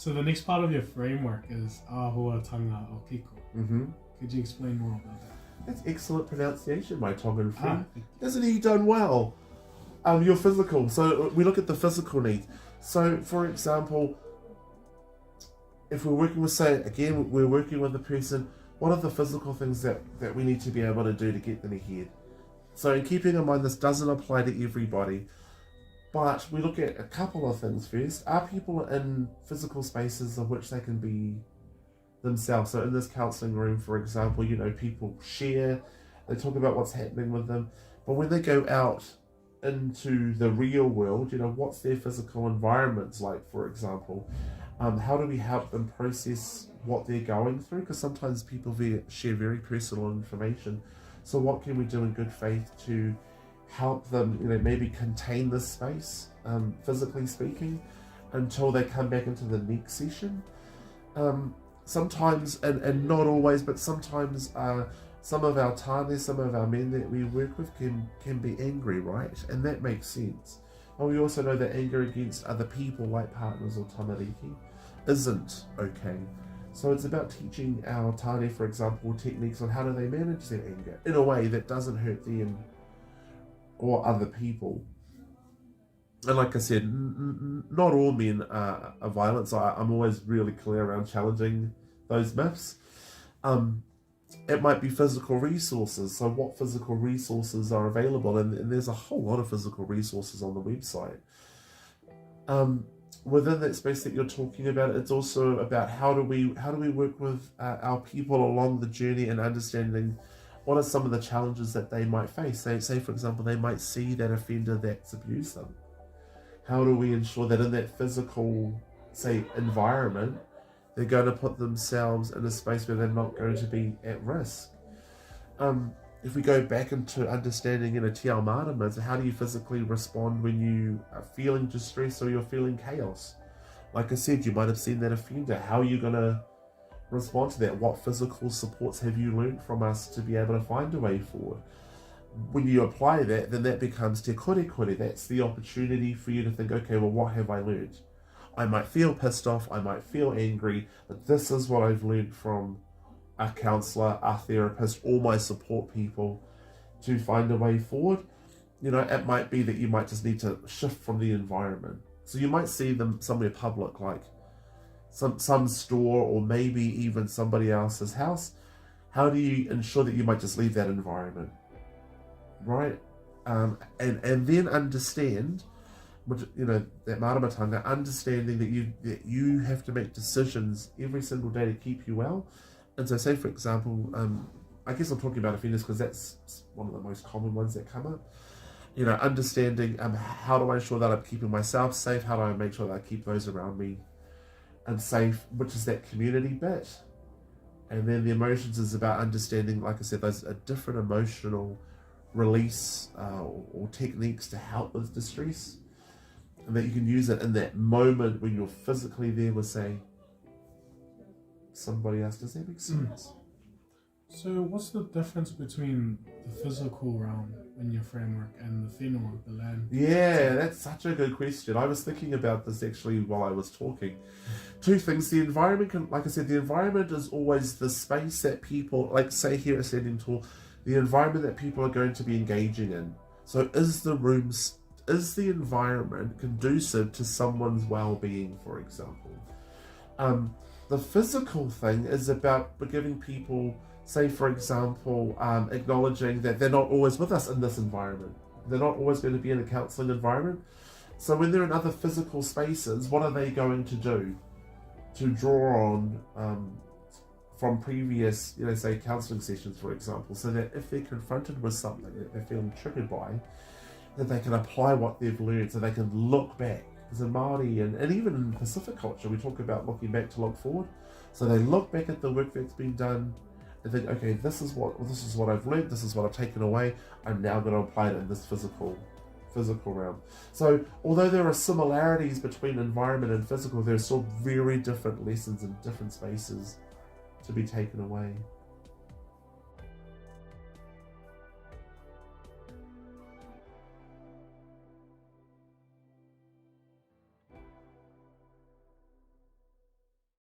So the next part of your framework is Āhuatanga Ōkiko. Mm-hmm. Could you explain more about that? That's excellent pronunciation, my Tongan friend. Thank Isn't he done well? Your physical. So we look at the physical needs. So, for example, if we're working with, say, again, we're working with a person, what are the physical things that we need to be able to do to get them ahead? So in keeping in mind, this doesn't apply to everybody, but we look at a couple of things first. Are people in physical spaces of which they can be themselves? So in this counselling room, for example, people share, they talk about what's happening with them, but when they go out into the real world, what's their physical environments like, for example? How do we help them process what they're going through? Because sometimes people share very personal information. So what can we do in good faith to help them, maybe contain this space, physically speaking, until they come back into the next session? Sometimes, and not always, but sometimes some of our tāne, some of our men that we work with can be angry, right? And that makes sense. And we also know that anger against other people, like partners or tamariki, isn't okay. So it's about teaching our tāne, for example, techniques on how do they manage their anger in a way that doesn't hurt them or other people. And like I said, not all men are violent, so I'm always really clear around challenging those myths. It might be physical resources. So what physical resources are available? And there's a whole lot of physical resources on the website. Within that space that you're talking about, it's also about how do we work with our people along the journey and understanding what are some of the challenges that they might face. Say for example, they might see that offender that's abused them. How do we ensure that in that physical, say, environment, they're going to put themselves in a space where they're not going to be at risk? If we go back into understanding Te Ao Marama, so how do you physically respond when you are feeling distress or you're feeling chaos? Like I said, you might have seen that offender. How are you going to respond to that? What physical supports have you learned from us to be able to find a way forward? When you apply that, then that becomes te kore kore. That's the opportunity for you to think, okay, well, what have I learned? I might feel pissed off, I might feel angry, but this is what I've learned from a counsellor, a therapist, all my support people to find a way forward. It might be that you might just need to shift from the environment. So you might see them somewhere public, like some store or maybe even somebody else's house. How do you ensure that you might just leave that environment? Right? And then understand, which, that maramatanga, understanding that you have to make decisions every single day to keep you well. And so say, for example, I guess I'm talking about offenders because that's one of the most common ones that come up. Understanding how do I ensure that I'm keeping myself safe? How do I make sure that I keep those around me safe, which is that community bit. And then the emotions is about understanding, like I said, those are different emotional release or techniques to help with distress. And that you can use it in that moment when you're physically there with, say, somebody else. Does that make sense? So what's the difference between the physical realm in your framework and the whenua, the land? Yeah, that's such a good question. I was thinking about this actually while I was talking. Two things. The environment like I said, the environment is always the space that people, like say here at Standing Tall, the environment that people are going to be engaging in. So is the environment conducive to someone's well-being, for example? The physical thing is about giving people, say for example, acknowledging that they're not always with us in this environment. They're not always going to be in a counselling environment. So when they're in other physical spaces, what are they going to do to draw on from previous, say counselling sessions, for example, so that if they're confronted with something that they're feeling triggered by, that they can apply what they've learned, so they can look back. Because in Māori and even in Pacific culture, we talk about looking back to look forward. So they look back at the work that's been done and think, okay, this is what I've learned, this is what I've taken away. I'm now going to apply it in this physical realm. So although there are similarities between environment and physical, there are still very different lessons in different spaces to be taken away.